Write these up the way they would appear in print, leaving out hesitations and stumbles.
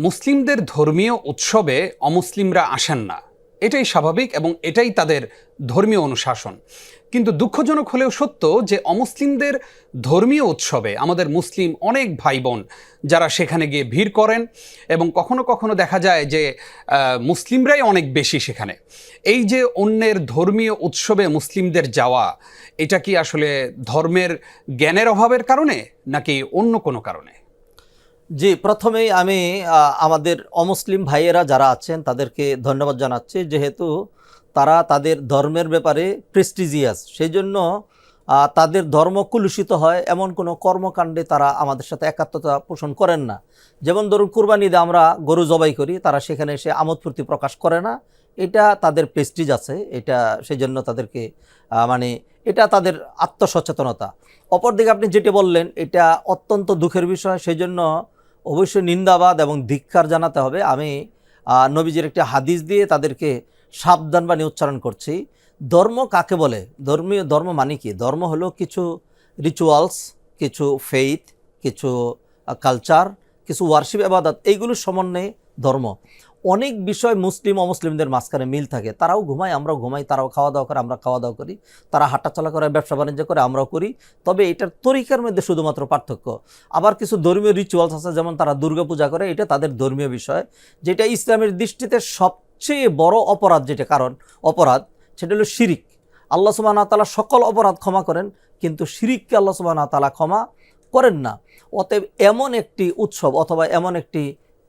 মুসলিমদের ধর্মীয় উৎসবে অমুসলিমরা আসেন না, এটাই স্বাভাবিক এবং এটাই তাদের ধর্মীয় অনুশাসন। কিন্তু দুঃখজনক হলেও সত্য যে অমুসলিমদের ধর্মীয় উৎসবে আমাদের মুসলিম অনেক ভাই বোন যারা সেখানে গিয়ে ভিড় করেন এবং কখনো কখনো দেখা যায় যে মুসলিমরাই অনেক বেশি সেখানে। এই যে অন্যের ধর্মীয় উৎসবে মুসলিমদের যাওয়া, এটা কি আসলে ধর্মের জ্ঞানের অভাবের কারণে নাকি অন্য কোনো কারণে? জি, প্রথমেই আমি আমাদের অমুসলিম ভাইয়েরা যারা আছেন তাদেরকে ধন্যবাদ জানাচ্ছি, যেহেতু তারা তাদের ধর্মের ব্যাপারে প্রেস্টিজিয়াস, সেই জন্য তাদের ধর্ম কুলুষিত হয় এমন কোনো কর্মকাণ্ডে তারা আমাদের সাথে একাত্মতা পোষণ করেন না। যেমন ধরুন কুরবানি ঈদে আমরা গরু জবাই করি, তারা সেখানে এসে আমোদ ফুর্তি প্রকাশ করে না। এটা তাদের প্রেস্টিজ আছে, এটা সেই জন্য তাদেরকে এটা তাদের আত্মসচেতনতা। অপরদিকে আপনি যেটি বললেন এটা অত্যন্ত দুঃখের বিষয়, সেই জন্য অবশ্যই নিন্দাবাদ এবং ধিক্কার জানাতে হবে। আমি নবীজির একটি হাদিস দিয়ে তাদেরকে সাবধান বাণী উচ্চারণ করছি। ধর্ম কাকে বলে? ধর্ম মানে কি? ধর্ম হলো কিছু রিচুয়ালস, কিছু ফেইথ, কিছু কালচার, কিছু ওয়ার্শিপ, ইবাদত, এইগুলোর সমন্বয়ে ধর্ম। অনেক বিষয় মুসলিম অমুসলিমদের মাঝখানে মিল থাকে। তারাও ঘুমায়, আমরাও ঘুমাই, তারাও খাওয়া দাওয়া করে, আমরা খাওয়া দাওয়া করি, তারা হাঁটাচলা করে, ব্যবসা বাণিজ্য করে, আমরাও করি। তবে এটার তরিকার মধ্যে শুধুমাত্র পার্থক্য। আবার কিছু ধর্মীয় রিচুয়ালস আছে, যেমন তারা দুর্গা পূজা করে, এটা তাদের ধর্মীয় বিষয়, যেটা ইসলামের দৃষ্টিতে সবচেয়ে বড় অপরাধ, যেটা কারণ অপরাধ, সেটা হলো শিরিক। আল্লাহ সুবহানাহু ওয়া তাআলা সকল অপরাধ ক্ষমা করেন, কিন্তু শিরিককে আল্লাহ সুবহানাহু ওয়া তাআলা ক্ষমা করেন না। অতএব এমন একটি উৎসব অথবা এমন একটি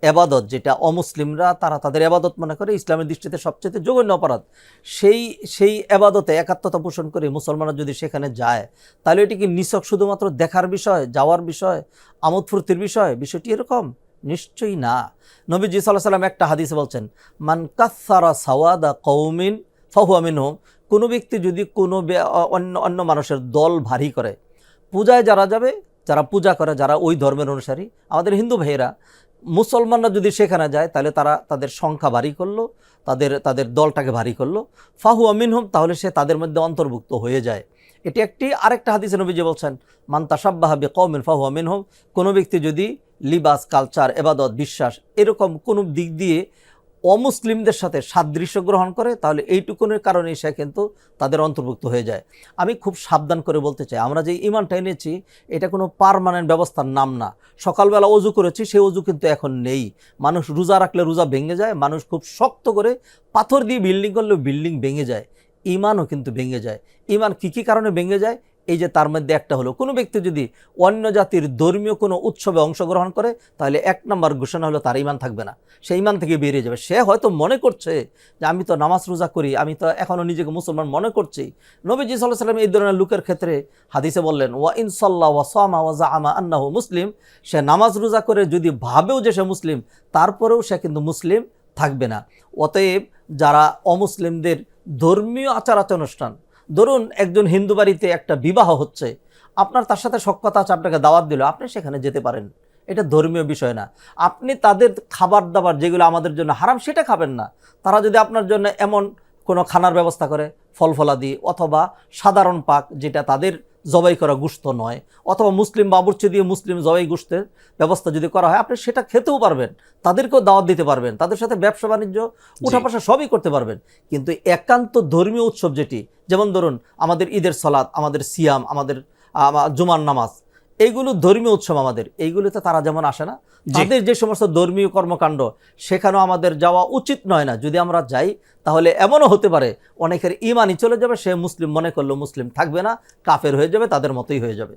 এবাদত যেটা অমুসলিমরা তারা তাদের এবাদত মনে করে, ইসলামের দৃষ্টিতে সবচেয়ে জঘন্য অপরাধ, সেই এবাদতে একাত্মতা পোষণ করে মুসলমানরা যদি সেখানে যায়, তাহলে এটি কি নিছক শুধুমাত্র দেখার বিষয়, যাওয়ার বিষয়, আমোদ ফুর্তির বিষয়? বিষয়টি এরকম নিশ্চয়ই না। নবীজি সাল্লাল্লাহু আলাইহি ওয়াসাল্লাম একটা হাদিসে বলছেন, মান কাসসারা সাওয়াদা কওমিন ফাহুয়া মিনহুম। কোনো ব্যক্তি যদি কোনো অন্য মানুষের দল ভারী করে, পূজায় যারা যাবে, যারা পূজা করে, যারা ওই ধর্মের অনুসারী, আমাদের হিন্দু ভাইয়েরা, মুসলমানরা যদি সেখানে যায়, তাহলে তারা তাদের সংখ্যা ভারী করলো, তাদের দলটাকে ভারী করলো, ফাহুয়া মিনহুম, তাহলে সে তাদের মধ্যে অন্তর্ভুক্ত হয়ে যায়। এটি একটি। আরেকটা হাদিসে নবীজি বলছেন, মান তাশাব্বাহা বিকওমিন ফাহুয়া মিনহুম। কোনো ব্যক্তি যদি লিবাস, কালচার, ইবাদত, বিশ্বাস, এরকম কোনো দিক দিয়ে অমুসলিমদের সাথে সাদৃশ্য গ্রহণ করে, তাহলে এইটুকুনের কারণেই সে কিন্তু তাদের অন্তর্ভুক্ত হয়ে যায়। আমি খুব সাবধান করে বলতে চাই, আমরা যে ইমানটা এনেছি এটা কোনো পার্মানেন্ট ব্যবস্থার নাম না। সকালবেলা অজু করেছি, সেই অজু কিন্তু এখন নেই। মানুষ রোজা রাখলে রোজা ভেঙে যায়, মানুষ খুব শক্ত করে পাথর দিয়ে বিল্ডিং করলেও বিল্ডিং ভেঙে যায়, ইমানও কিন্তু ভেঙে যায়। ইমান কী কী কারণে ভেঙে যায়? এই যে তার মধ্যে একটা হলো, কোনো ব্যক্তি যদি অন্য জাতির ধর্মীয় কোনো উৎসবে অংশগ্রহণ করে, তাহলে 1 নম্বর ঘোষণা হলো তার ইমান থাকবে না, সে ইমান থেকে বেরিয়ে যাবে। সে হয়তো মনে করছে যে আমি তো নামাজ রোজা করি, আমি তো এখনও নিজেকে মুসলমান মনে করছি। নবীজি সাল্লাল্লাহু আলাইহি ওয়াসাল্লাম এই ধরনের লোকের ক্ষেত্রে হাদিসে বললেন, ওয়া ইন সাল্লা ওয়া সামা ওয়া জাআমা আন্নাহু মুসলিম। সে নামাজ রোজা করে যদি ভাবেও যে সে মুসলিম, তারপরেও সে কিন্তু মুসলিম থাকবে না। অতএব যারা অমুসলিমদের ধর্মীয় আচার অনুষ্ঠান, ধরুন একজন হিন্দু বাড়িতে একটা বিবাহ হচ্ছে, আপনার তার সাথে সখ্যতা আছে, আপনাকে দাওয়াত দিল, আপনি সেখানে যেতে পারেন, এটা ধর্মীয় বিষয় না। আপনি তাদের খাবার দাবার যেগুলো আমাদের জন্য হারাম, সেটা খাবেন না। তারা যদি আপনার জন্য এমন কোনো খানার ব্যবস্থা করে, ফলফলাদি অথবা সাধারণ পাক, যেটা তাদের জবাই করা গোশত নয়, অথবা মুসলিম বাবুর্চি দিয়ে মুসলিম জবাই গোশতের ব্যবস্থা যদি করা হয়, আপনি সেটা খেতেও পারবেন, তাদেরকেও দাওয়াত দিতে পারবেন, তাদের সাথে ব্যবসা বাণিজ্য উঠাপাশা সবই করতে পারবেন। কিন্তু একান্ত ধর্মীয় উৎসব যেটি, যেমন ধরুন আমাদের ঈদের সালাত, আমাদের সিয়াম, আমাদের জুমার নামাজ, এইগুলো ধর্মীয় উৎসব আমাদের, এইগুলোতে তারা যেমন আসে না, তাদের যে সমস্ত ধর্মীয় কর্মকাণ্ড সেখানেও আমাদের যাওয়া উচিত নয় না। যদি আমরা যাই, তাহলে এমনও হতে পারে অনেকের ইমানই চলে যাবে, সে মুসলিম মনে করলেও মুসলিম থাকবে না, কাফের হয়ে যাবে, তাদের মতোই হয়ে যাবে।